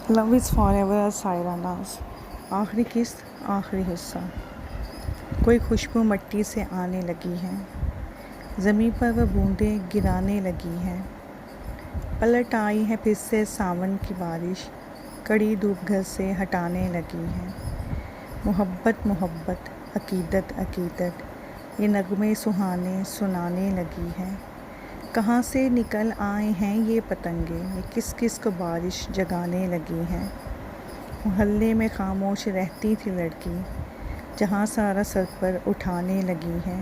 Love is for ever سائراناز، آخری قسط، آخری حصہ۔ کوئی خوشبو مٹی سے آنے لگی ہے، زمین پر وہ بوندیں گرانے لگی ہیں۔ پلٹ آئی ہے پھر سے ساون کی بارش، کڑی دھوپ گھر سے ہٹانے لگی ہے۔ محبت محبت، عقیدت عقیدت، یہ نغمے سہانے سنانے لگی ہے۔ کہاں سے نکل آئے ہیں یہ پتنگے، یہ کس کس کو بارش جگانے لگی ہیں۔ محلے میں خاموش رہتی تھی لڑکی، جہاں سارا سر پر اٹھانے لگی ہے۔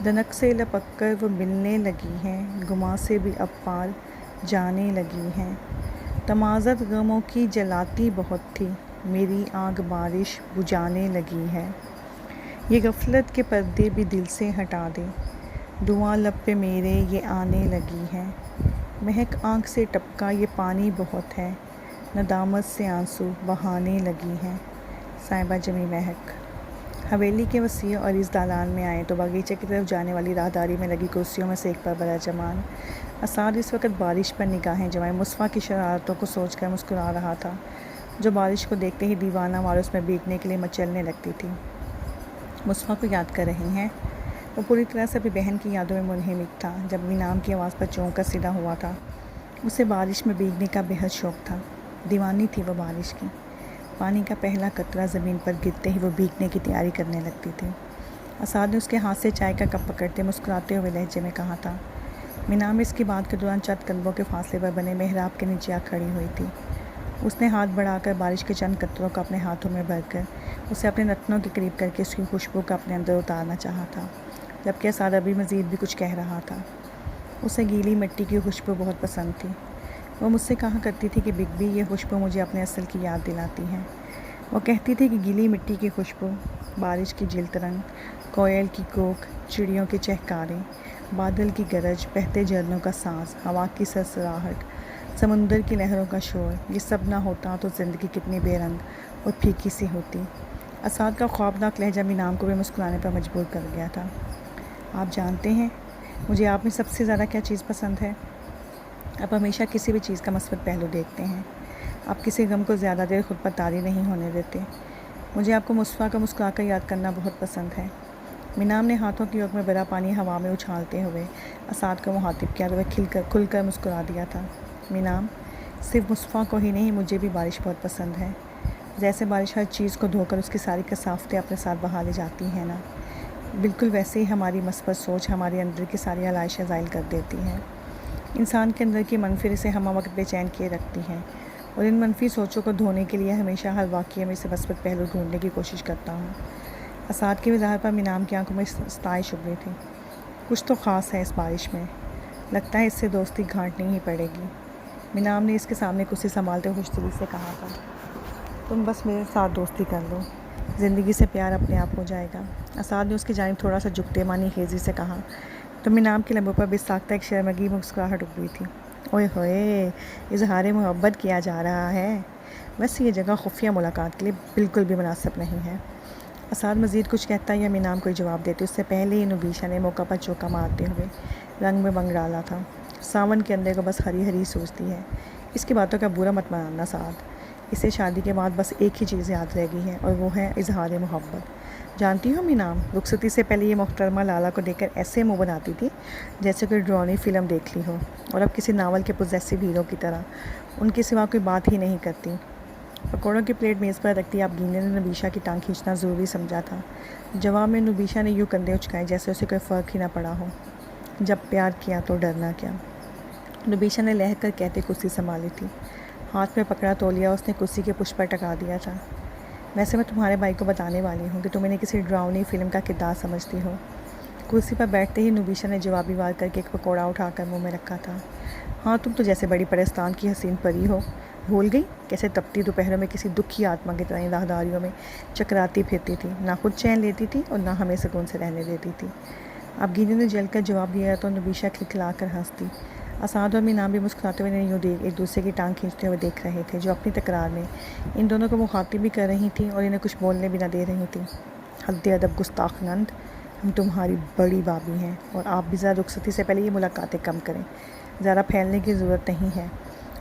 دنک سے لپک کر وہ ملنے لگی ہے، گماں سے بھی اب پار جانے لگی ہے۔ تمازت غموں کی جلاتی بہت تھی، میری آگ بارش بجھانے لگی ہے۔ یہ غفلت کے پردے بھی دل سے ہٹا دے، دعا لب پہ میرے یہ آنے لگی ہے۔ مہک آنکھ سے ٹپکا یہ پانی بہت ہے، ندامت سے آنسو بہانے لگی ہے۔ صاحبہ جمی مہک۔ حویلی کے وسیع اور اس دالان میں آئے تو باغیچے کی طرف جانے والی راہداری میں لگی کرسیوں میں سے ایک پر بڑا جمان اسعد اس وقت بارش پر نگاہیں جمائے مصطفیٰ کی شرارتوں کو سوچ کر مسکرا رہا تھا، جو بارش کو دیکھتے ہی دیوانہ وار اس میں بھیگنے کے لیے مچلنے لگتی تھی۔ مصطفیٰ کو یاد کر رہی ہیں؟ وہ پوری طرح سے اپنی بہن کی یادوں میں منہمک تھا، جب بھی نام کی آواز پر چونک کر سیدھا ہوا تھا۔ اسے بارش میں بھیگنے کا بے حد شوق تھا، دیوانی تھی وہ بارش کی۔ پانی کا پہلا قطرہ زمین پر گرتے ہی وہ بھیگنے کی تیاری کرنے لگتی تھی۔ اسعد نے اس کے ہاتھ سے چائے کا کپ پکڑتے مسکراتے ہوئے لہجے میں کہا تھا۔ مینام اس کی بات کے دوران چند قدموں کے فاصلے پر بنے محراب کے نیچے آ کھڑی ہوئی تھی۔ اس نے ہاتھ بڑھا کر بارش کے چند قطروں کو اپنے ہاتھوں میں بھر کر اسے اپنے نتنوں کے قریب کر کے اس کی خوشبو کو اپنے اندر اتارنا چاہا تھا، جبکہ اسعد ابھی مزید بھی کچھ کہہ رہا تھا۔ اسے گیلی مٹی کی خوشبو بہت پسند تھی۔ وہ مجھ سے کہا کرتی تھی کہ بگ بی، یہ خوشبو مجھے اپنے اصل کی یاد دلاتی ہے۔ وہ کہتی تھی کہ گیلی مٹی کی خوشبو، بارش کی جلد رنگ، کوئل کی کوک، چڑیوں کے چہکارے، بادل کی گرج، بہتے جھرنوں کا ساز، ہوا کی سرسراہٹ، سمندر کی لہروں کا شور، یہ سب نہ ہوتا تو زندگی کتنی بے رنگ اور پھیکی سی ہوتی۔ اسعد کا خوابناک لہجہ مینام کو بھی مسکرانے پر مجبور کر گیا تھا۔ آپ جانتے ہیں مجھے آپ میں سب سے زیادہ کیا چیز پسند ہے؟ آپ ہمیشہ کسی بھی چیز کا مثبت پہلو دیکھتے ہیں۔ آپ کسی غم کو زیادہ دیر خود پر طاری نہیں ہونے دیتے۔ مجھے آپ کو مصطفیٰ کا مسکرا کر یاد کرنا بہت پسند ہے۔ مینام نے ہاتھوں کی نوک میں بھرا پانی ہوا میں اچھالتے ہوئے اسعد کو مخاطب کیا تو وہ کھل کر مسکرا دیا تھا۔ مینام، صرف مصطفیٰ کو ہی نہیں، مجھے بھی بارش بہت پسند ہے۔ جیسے بارش ہر چیز کو دھو کر اس کی ساری کثافتیں اپنے ساتھ بہا لے جاتی ہیں نا، بالکل ویسے ہی ہماری مثبت سوچ ہمارے اندر کی ساری علائشیں زائل کر دیتی ہے۔ انسان کے اندر کی منفی سے ہمہ وقت بے چین کیے رکھتی ہیں، اور ان منفی سوچوں کو دھونے کے لیے ہمیشہ ہر واقعے میں سے مثبت پہلو ڈھونڈنے کی کوشش کرتا ہوں۔ اسعد کے اظہار پر مینام کی آنکھوں میں ستائش ابھری تھی۔ کچھ تو خاص ہے اس بارش میں، لگتا ہے اس سے دوستی گھاٹنی ہی پڑے گی۔ مینام نے اس کے سامنے کرسی سنبھالتے ہوئے خوشدلی سے کہا تھا۔ تم بس میرے ساتھ دوستی کر لو، زندگی سے پیار اپنے آپ ہو جائے گا۔ اسعد نے اس کی جانب تھوڑا سا جھکتے معنی خیزی سے کہا تو مینام کے لبوں پر بے ساختہ ایک شرمگی مسکراہٹ ابھری تھی۔ اوئے ہوئے، اظہار محبت کیا جا رہا ہے؟ ویسے یہ جگہ خفیہ ملاقات کے لیے بالکل بھی مناسب نہیں ہے۔ اسعد مزید کچھ کہتا یا مینام کوئی جواب دیتے، اس سے پہلے ہی نوبیشا نے موقع پر چوکا مارتے ہوئے رنگ میں بنگ ڈالا تھا۔ ساون کے اندر کو بس ہری ہری سوچتی ہے، اس کی باتوں کا برا مت ماننا سعد۔ اسے شادی کے بعد بس ایک ہی چیز یاد رہ گئی ہے، اور وہ ہے اظہار محبت۔ جانتی ہو مینام، رخصتی سے پہلے یہ محترمہ لالا کو دیکھ کر ایسے منہ بناتی تھی جیسے کوئی ڈرامے فلم دیکھ لی ہو، اور اب کسی ناول کے پوزیسو ہیرو کی طرح ان کے سوا کوئی بات ہی نہیں کرتی۔ پکوڑوں کی پلیٹ میز پر رکھتی آپ گینے نے نوبیشا کی ٹانگ کھینچنا ضروری سمجھا تھا۔ جواب میں نوبیشا نے یوں کندھے اچکائے جیسے اسے کوئی فرق ہی نہ پڑا ہو۔ جب پیار کیا تو ڈرنا کیا، نوبیشا نے لہک کر کہتے کرسی سنبھالی تھی۔ ہاتھ میں پکڑا تولیہ اس نے کرسی کے پشت پر ٹکا دیا تھا۔ ویسے میں تمہارے بھائی کو بتانے والی ہوں کہ تم انہیں کسی ڈراؤنی فلم کا کردار سمجھتی ہو۔ کرسی پر بیٹھتے ہی نوبیشا نے جوابی وار کر کے ایک پکوڑا اٹھا کر منہ میں رکھا تھا۔ ہاں، تم تو جیسے بڑی پرستان کی حسین پری ہو، بھول گئی کیسے تپتی دوپہروں میں کسی دکھ کی آتما کی طرح راہداریوں میں چکراتی پھرتی تھی، نہ خود چین لیتی تھی اور نہ ہمیں سکون سے رہنے دیتی تھی۔ اب گینے نے جل کر جواب دیا تو نوبیشا کھلکھلا کر ہنستی۔ اسعد اور مینام بھی مسکراتے ہوئے یوں ایک دوسرے کی ٹانگ کھینچتے ہوئے دیکھ رہے تھے، جو اپنی تکرار میں ان دونوں کو مخاطب بھی کر رہی تھیں اور انہیں کچھ بولنے بھی نہ دے رہی تھیں۔ حد ادب گستاخ نند، ہم تمہاری بڑی بابی ہیں، اور آپ بھی ذرا رخصتی سے پہلے یہ ملاقاتیں کم کریں، زیادہ پھیلنے کی ضرورت نہیں ہے۔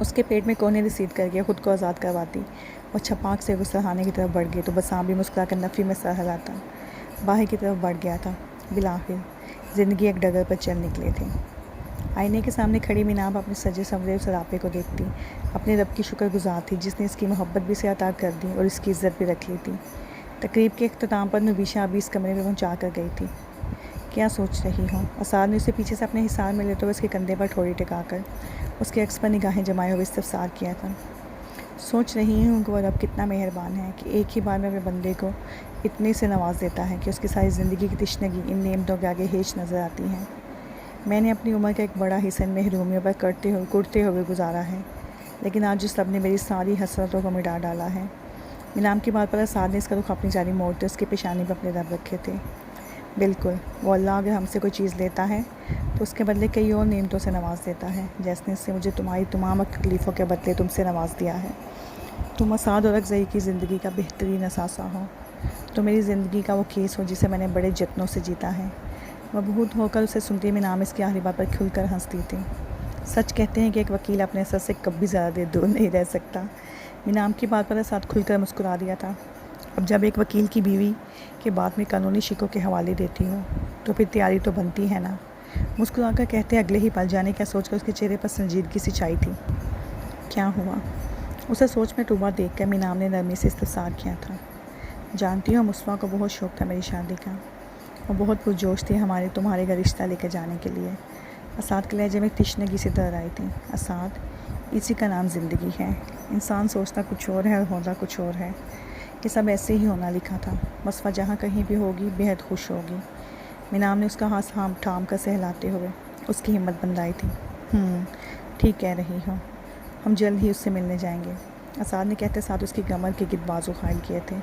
اس کے پیٹ میں کونے رسید کر کے خود کو آزاد کرواتی اور چھپاک سے غسلخانے کی طرف بڑھ گئی تو بسام بھی مسکرا کر نفی میں سر ہلاتا باہر کی طرف بڑھ گیا تھا۔ بالآخر زندگی ایک ڈگر پر چل نکلے تھے۔ آئینے کے سامنے کھڑی میناب اپنے سجے سنورے سراپے کو دیکھتی، اپنے رب کی شکر گزار تھی جس نے اس کی محبت بھی سے عطا کر دی اور اس کی عزت بھی رکھ لی تھی۔ تقریب کے اختتام پر نویشہ ابھی اس کمرے میں پہنچا کر گئی تھی۔ کیا سوچ رہی ہو؟ اسعد نے اسے پیچھے سے اپنے حصار میں لیتے ہوئے اس کے کندھے پر ٹھوڑی ٹکا کر اس کے عکس پر نگاہیں جمائے ہوئے استفسار کیا تھا۔ سوچ رہی ہوں کہ وہ رب کتنا مہربان ہے کہ ایک ہی بار میں اپنے بندے کو اتنے سے نواز دیتا ہے کہ اس کی ساری زندگی کی تشنگی ان نعمتوں کے آگے ہیچ نظر آتی ہیں۔ میں نے اپنی عمر کا ایک بڑا حصہ ان محرومیوں پر کڑتے ہوئے گزارا ہے، لیکن آج اس رب نے میری ساری حسرتوں کو مٹا ڈالا ہے۔ مینام کی بات پر اسعد نے اس کا رخ اپنی جانب موڑتے اس کی پیشانی پر اپنے رب رکھے تھے۔ بالکل، وہ اللہ اگر ہم سے کوئی چیز لیتا ہے تو اس کے بدلے کئی اور نعمتوں سے نواز دیتا ہے، جیسے اس سے مجھے تمہاری تمام تکلیفوں کے بدلے تم سے نواز دیا ہے۔ تم اسعد اور اکزئی کی زندگی کا بہترین اثاثہ ہو، تو میری زندگی کا وہ کیس ہو جسے میں نے بڑے جتنوں سے جیتا ہے۔ مبہوت ہو کر اسے سنتی مینام اس کی آخری بات پر کھل کر ہنستی تھی۔ سچ کہتے ہیں کہ ایک وکیل اپنے سر سے کبھی زیادہ دیر دور نہیں رہ سکتا۔ مینام کی بات پر اسعد کھل کر مسکرا دیا تھا۔ اب جب ایک وکیل کی بیوی کے بعد میں قانونی شکوں کے حوالے دیتی ہو تو پھر تیاری تو بنتی ہے نا، مسکرا کر کہتے اگلے ہی پل جانے کیا سوچ کر اس کے چہرے پر سنجیدگی سی چھائی تھی۔ کیا ہوا؟ اسے سوچ میں ڈوبا دیکھ کر مینام نے نرمی سے استفسار کیا تھا۔ جانتی ہو مصطفیٰ کو بہت شوق تھا میری شادی کا، وہ بہت پرجوش تھی تمہارے گھر رشتہ لے کے جانے کے لیے۔ اسعد کے لہجے میں تشنگی سے در آئی تھی۔ اسعد، اسی کا نام زندگی ہے۔ انسان سوچتا کچھ اور ہے اور ہوتا کچھ اور ہے۔ یہ سب ایسے ہی ہونا لکھا تھا۔ مصطفیٰ جہاں کہیں بھی ہوگی بہت خوش ہوگی۔ مینام نے اس کا ہاتھ تھام کر سہلاتے ہوئے اس کی ہمت بندھائی تھی۔ ٹھیک کہہ رہی ہو، ہم جلد ہی اس سے ملنے جائیں گے، اسعد نے کہتے ساتھ اس کی کمر کے گرد بازو قائم کیے تھے۔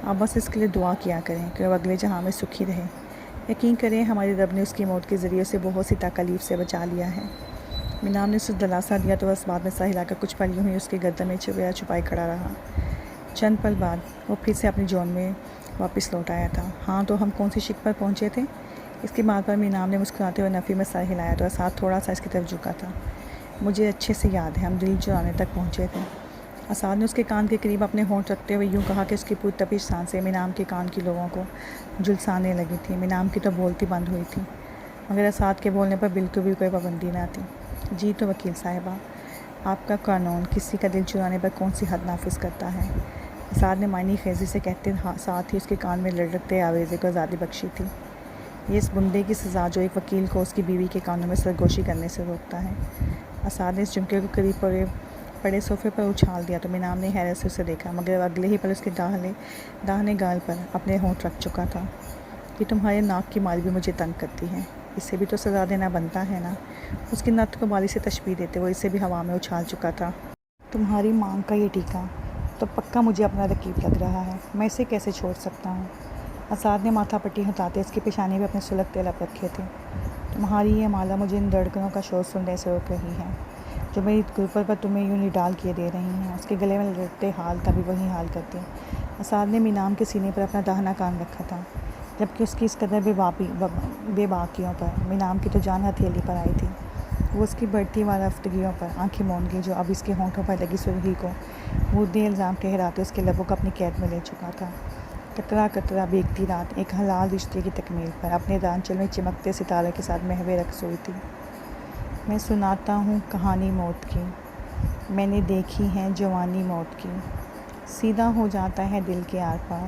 آپ بس اس کے لیے دعا کیا کریں کہ وہ اگلے جہاں میں سکھی رہے۔ یقین کریں ہمارے رب نے اس کی موت کے ذریعے سے بہت سی تکالیف سے بچا لیا ہے۔ مینام نے اسے دلاسا دیا تو اس بات میں سر ہلا کر کچھ پل یوں ہی اس کے گردن میں چھپائی کھڑا رہا۔ چند پل بعد وہ پھر سے اپنی جون میں واپس لوٹ آیا تھا۔ ہاں تو ہم کون سی شک پر پہنچے تھے؟ اس کی بات پر مینام نے مسکراتے ہوئے نفی میں سر ہلایا تو اسعد تھوڑا سا اس کی طرف جھکا تھا۔ مجھے اچھے سے یاد ہے، ہم دل چرانے تک پہنچے تھے۔ اسعد نے اس کے کان کے قریب اپنے ہونٹ رکھتے ہوئے یوں کہا کہ اس کی پرتپش سانسیں مینام کے کان کی لوگوں کو جھلسانے لگی تھیں۔ مینام کی تو بولتی بند ہوئی تھی، مگر اسعد کے بولنے پر بالکل بھی کوئی پابندی نہ تھی۔ جی تو وکیل صاحبہ، آپ کا قانون کسی کا دل چرانے پر کون سی حد نافذ کرتا ہے؟ اسعد نے معنی خیزی سے کہتے ساتھ ہی اس کے کان میں لڑکتے آویزے کو آزادی بخشی تھی۔ یہ اس بندے کی سزا جو ایک وکیل کو اس کی بیوی کے کانوں میں سرگوشی کرنے سے روکتا ہے۔ اسعد نے اس جمکے کو قریب پڑے صوفے پر اچھال دیا تو مینام نے حیرت سے اسے دیکھا، مگر اگلے ہی پل اس کے داہنے گال پر اپنے ہونٹ رکھ چکا تھا۔ یہ تمہارے ناک کی مال بھی مجھے تنگ کرتی ہے، اسے بھی تو سزا دینا بنتا ہے نا۔ اس کی نت کو بالی سے تشبیہ دیتے وہ اسے بھی ہوا میں اچھال چکا تھا۔ تمہاری مانگ کا یہ ٹیکا تو پکا مجھے اپنا رقیب لگ رہا ہے، میں اسے کیسے چھوڑ سکتا ہوں؟ اسعد نے ماتھا پٹی ہٹاتے اس کی پیشانی پہ اپنے سلگتے لب رکھے تھے۔ تمہاری یہ مالا مجھے ان دھڑکنوں کا شور سننے سے روک رہی ہے جو میری گرپر پر تمہیں یوں نڈال کیے دے رہی ہیں۔ اس کے گلے میں لڑکتے حال کا بھی وہی حال کرتے اسعد نے مینام کے سینے پر اپنا داہنا کان رکھا تھا، جبکہ اس کی اس قدر بے باکیوں پر مینام کی تو جان ہتھیلی پر آئی تھی۔ وہ اس کی بڑھتی وارفتگیوں پر آنکھیں موند گئی جو اب اس کے ہونٹوں پر لگی سرخی کو مردے الزام ٹھہراتے اس کے لبوں کو اپنی قید میں لے چکا تھا۔ قطرہ قطرہ بیگتی رات ایک حلال رشتے کی تکمیل پر اپنے رانچل میں چمکتے ستاروں کے ساتھ محو رقص ہوئی تھی۔ میں سناتا ہوں کہانی موت کی، میں نے دیکھی ہے جوانی موت کی، سیدھا ہو جاتا ہے دل کے آر پار،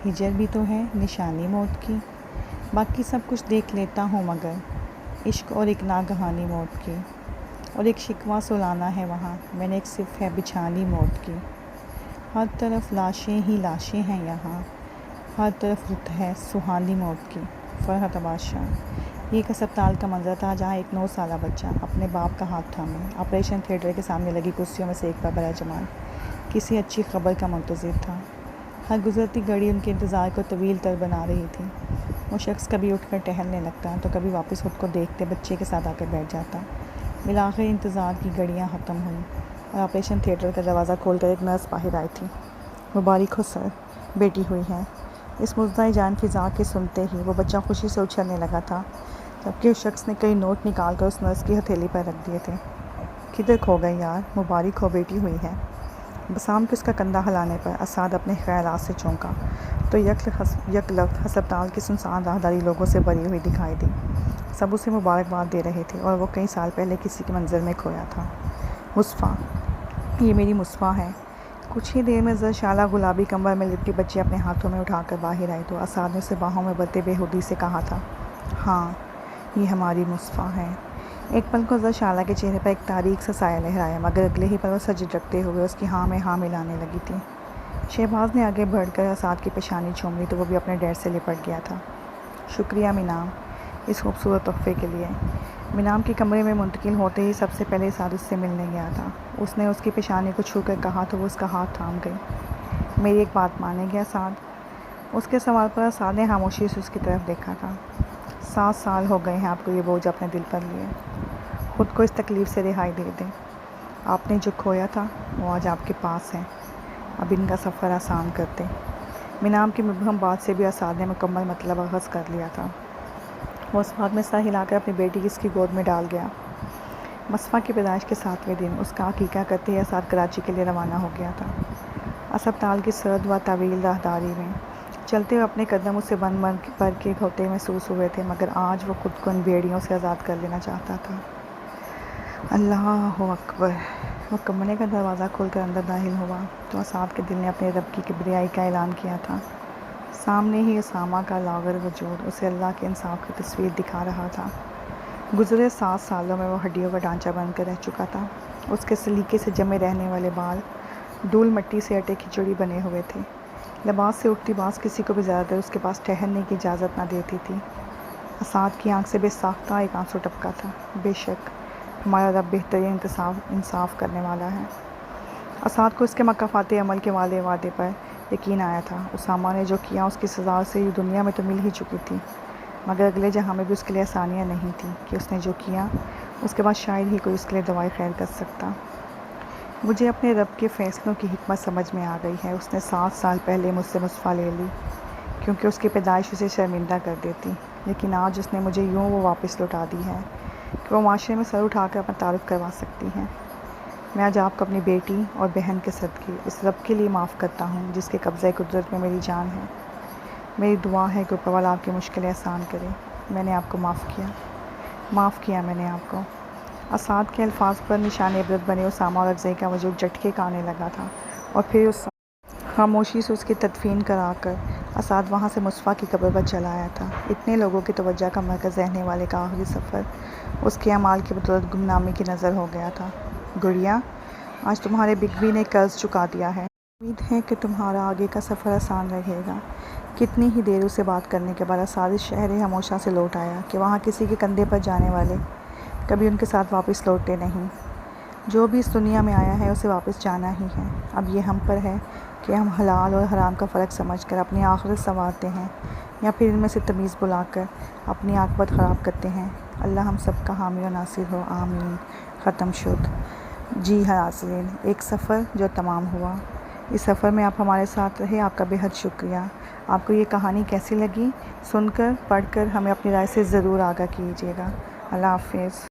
ہجر بھی تو ہے نشانی موت کی، باقی سب کچھ دیکھ لیتا ہوں مگر عشق اور ایک ناگہانی موت کی، اور ایک شکوہ سلانا ہے وہاں میں نے ایک صرف ہے بچھانی موت کی، ہر طرف لاشیں ہی لاشیں ہیں یہاں، ہر طرف رت ہے سہانی موت کی۔ فرحت بادشاہ۔ یہ ایک ہسپتال کا منظر تھا جہاں ایک 9 سالہ بچہ اپنے باپ کا ہاتھ تھامے آپریشن تھیٹر کے سامنے لگی کرسیوں میں سے ایک پر براجمان کسی اچھی خبر کا منتظر تھا۔ ہر گزرتی گھڑی ان کے انتظار کو طویل تر بنا رہی تھی۔ وہ شخص کبھی اٹھ کر ٹہلنے لگتا تو کبھی واپس خود کو دیکھتے بچے کے ساتھ آ کر بیٹھ جاتا۔ بالآخر انتظار کی گھڑیاں ختم ہوئیں اور آپریشن تھیٹر کا دروازہ کھول کر ایک نرس باہر آئی تھی۔ مبارک ہو سر، بیٹی ہوئی ہے۔ اس مزدہ جان فضا کے سنتے ہی وہ بچہ خوشی سے اچھلنے لگا تھا، جبکہ اس شخص نے کئی نوٹ نکال کر اس نرس کی ہتھیلی پر رکھ دیے تھے۔ کدھر کھو گئے یار، مبارک ہو بیٹی ہوئی ہے۔ بسام کے اس کا کندھا ہلانے پر اسعد اپنے خیالات سے چونکا تو یک لخت ہسپتال کی سنسان راہداری لوگوں سے بھری ہوئی دکھائی دی۔ سب اسے مبارکباد دے رہے تھے اور وہ کئی سال پہلے کسی کے منظر میں کھویا تھا۔ مصطفیٰ، یہ میری مصطفیٰ ہے۔ کچھ ہی دیر میں زرشالہ گلابی کمبل میں لپٹی بچی اپنے ہاتھوں میں اٹھا کر باہر آئی تو اسعد نے اسے باہوں میں بھرتے بےہودی سے کہا تھا، ہاں یہ ہماری مصطفیٰ ہے۔ ایک پل کو زرشالہ کے چہرے پر ایک تاریک سا سایہ لہرایا، مگر اگلے ہی پل وہ سر جھٹکتے ہوئے اس کی ہاں میں ہاں ملانے لگی تھی۔ شہباز نے آگے بڑھ کر اسعد کی پیشانی چوم لی تو وہ بھی اپنے ڈیڈ سے لپٹ گیا تھا۔ شکریہ منام، اس خوبصورت تحفے کے لیے۔ منام کے کمرے میں منتقل ہوتے ہی سب سے پہلے اسعد اس سے ملنے گیا تھا۔ اس نے اس کی پیشانی کو چھو کر کہا تو وہ اس کا ہاتھ تھام گئی۔ میری ایک بات مانیں گے اسعد؟ اس کے سوال پر اسعد نے خاموشی سے اس کی طرف دیکھا تھا۔ 7 سال ہو گئے ہیں آپ کو یہ بوجھ اپنے دل پر لیے۔ خود کو اس تکلیف سے رہائی دے دیں۔ آپ نے جو کھویا تھا وہ آج آپ کے پاس ہے، اب ان کا سفر آسان کر دیں۔ منام کی مبہم بات سے بھی اسعد نے مکمل مطلب اخذ کر لیا تھا۔ وہ اس بات میں سر ہلا کر اپنی بیٹی کی اس کی گود میں ڈال گیا۔ مصطفیٰ کی پیدائش کے 7ویں دن اس کا عقیقہ کرتے ہی اسعد کراچی کے لیے روانہ ہو گیا تھا۔ اسپتال کی سرد و طویل راہداری میں چلتے ہوئے اپنے قدم اسے بند بھر کے ہوتے محسوس ہوئے تھے، مگر آج وہ خود کو ان بیڑیوں سے آزاد کر لینا چاہتا تھا۔ اللہ اکبر! وہ کمرے کا دروازہ کھول کر اندر داخل ہوا تو اسعد کے دل نے اپنے رب کی کبریائی کا اعلان کیا تھا۔ سامنے ہی اسامہ کا لاغر وجود اسے اللہ کے انصاف کی تصویر دکھا رہا تھا۔ گزرے 7 سالوں میں وہ ہڈیوں کا ڈھانچہ بن کر رہ چکا تھا۔ اس کے سلیقے سے جمے رہنے والے بال دھول مٹی سے اٹے کھچڑی بنے ہوئے تھے۔ لباس سے اٹھتی باز کسی کو بھی زیادہ دیر اس کے پاس ٹھہرنے کی اجازت نہ دیتی تھی۔ اسعد کی آنکھ سے بے ساختہ ایک آنسو ٹپکا تھا۔ بے شک ہمارا رب بہترین انصاف کرنے والا ہے۔ اسعد کو اس کے مکافات عمل کے وعدے پر یقین آیا تھا۔ اسامہ نے جو کیا اس کی سزا اسے دنیا میں تو مل ہی چکی تھی، مگر اگلے جہاں میں بھی اس کے لیے آسانیاں نہیں تھیں کہ اس نے جو کیا اس کے بعد شاید ہی کوئی اس کے لیے دعائے خیر کر سکتا۔ مجھے اپنے رب کے فیصلوں کی حکمت سمجھ میں آ گئی ہے۔ اس نے 7 سال پہلے مجھ سے مصطفیٰ لے لی کیونکہ اس کی پیدائش اسے شرمندہ کر دیتی، لیکن آج اس نے مجھے یوں وہ واپس لوٹا دی ہے کہ وہ معاشرے میں سر اٹھا کر اپنا تعارف کروا سکتی ہیں۔ میں آج آپ کو اپنی بیٹی اور بہن کے صدقے اس رب کے لیے معاف کرتا ہوں جس کے قبضۂ قدرت میں میری جان ہے۔ میری دعا ہے کہ اوپر والا آپ کی مشکلیں آسان کرے۔ میں نے آپ کو معاف کیا میں نے آپ کو۔ اسعد کے الفاظ پر نشان عبرت بنے اسامہ اور افضل کا وجود جھٹکے کا آنے لگا تھا، اور پھر اس خاموشی سے اس کی تدفین کرا کر اسعد وہاں سے مصطفیٰ کی قبر پر چلا آیا تھا۔ اتنے لوگوں کی توجہ کا مرکز رہنے والے کا آخری سفر اس کے اعمال کی بدولت گمنامی کی نظر ہو گیا تھا۔ گڑیا، آج تمہارے بگ بی نے قرض چکا دیا ہے۔ امید ہے کہ تمہارا آگے کا سفر آسان رہے گا۔ کتنی ہی دیر اسے بات کرنے کے بعد اسعد اس شہر خاموشہ سے لوٹ آیا کہ وہاں کسی کے کندھے پر جانے والے کبھی ان کے ساتھ واپس لوٹتے نہیں۔ جو بھی اس دنیا میں آیا ہے اسے واپس جانا ہی ہے۔ اب یہ ہم پر ہے کہ ہم حلال اور حرام کا فرق سمجھ کر اپنی آخرت سنوارتے ہیں یا پھر ان میں سے تمیز بلا کر اپنی عاقبت خراب کرتے ہیں۔ اللہ ہم سب کا حامی و ناصر ہو، آمین۔ ختم شد۔ جی ہاں ناظرین، ایک سفر جو تمام ہوا۔ اس سفر میں آپ ہمارے ساتھ رہے، آپ کا بے حد شکریہ۔ آپ کو یہ کہانی کیسی لگی؟ سن کر پڑھ کر ہمیں اپنی رائے سے ضرور آگاہ کیجیے گا۔ اللہ حافظ۔